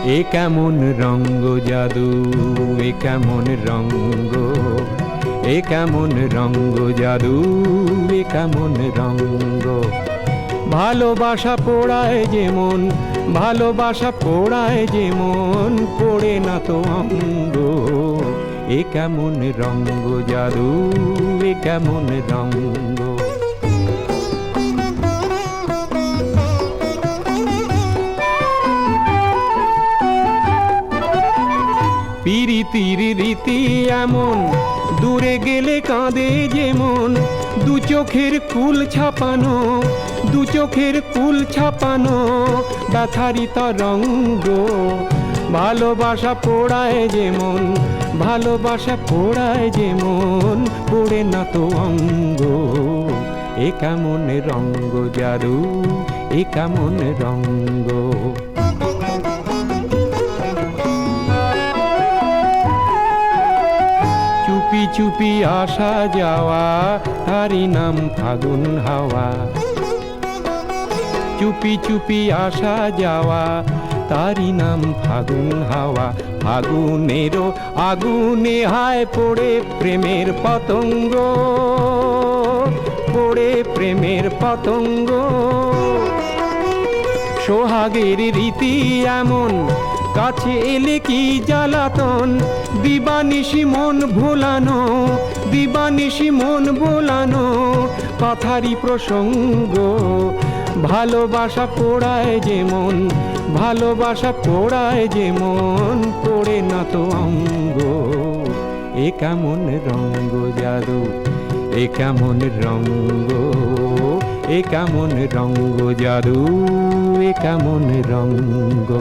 এ কেমন রঙ্গ জাদু, এ কেমন রঙ্গ, এ কেমন রঙ্গ জাদু, এ কেমন রঙ্গ। ভালোবাসা পোড়ায় যেমন, ভালোবাসা পোড়ায় যেমন, পোড়ে না তো অঙ্গ। এ কেমন রঙ্গ জাদু, এ কেমন রঙ্গ। পিরিতির রীতি এমন, দূরে গেলে কাঁদে যেমন, দু চোখের কুল ছাপানো, দু চোখের কুল ছাপানো ব্যথারি তরঙ্গ। ভালোবাসা পোড়ায় যেমন, ভালোবাসা পোড়ায় যেমন, পোড়ে না তো অঙ্গ। এ কেমন রঙ্গ জাদু, এ কেমন রঙ্গ। চুপি চুপি আসা যাওয়া, তারি নাম ফাগুন হাওয়া। চুপি চুপি আসা যাওয়া, তারি নাম ফাগুন হাওয়া। ফাগুনেরও আগুনে হায় পড়ে প্রেমের পতঙ্গ, পড়ে প্রেমের পতঙ্গ। সোহাগের রীতি এমন, কাছে এলে কি জ্বালাতন, দিবানিশি মন ভোলানো, দিবানিশি মন ভোলানো কথারই প্রসঙ্গ। ভালোবাসা পোড়ায় যেমন, ভালোবাসা পোড়ায় যেমন, পোড়ে না তো অঙ্গ। এ কেমন রঙ্গ জাদু, এ কেমন রঙ্গ, এ কেমন রঙ্গ জাদু, এ কেমন রঙ্গ।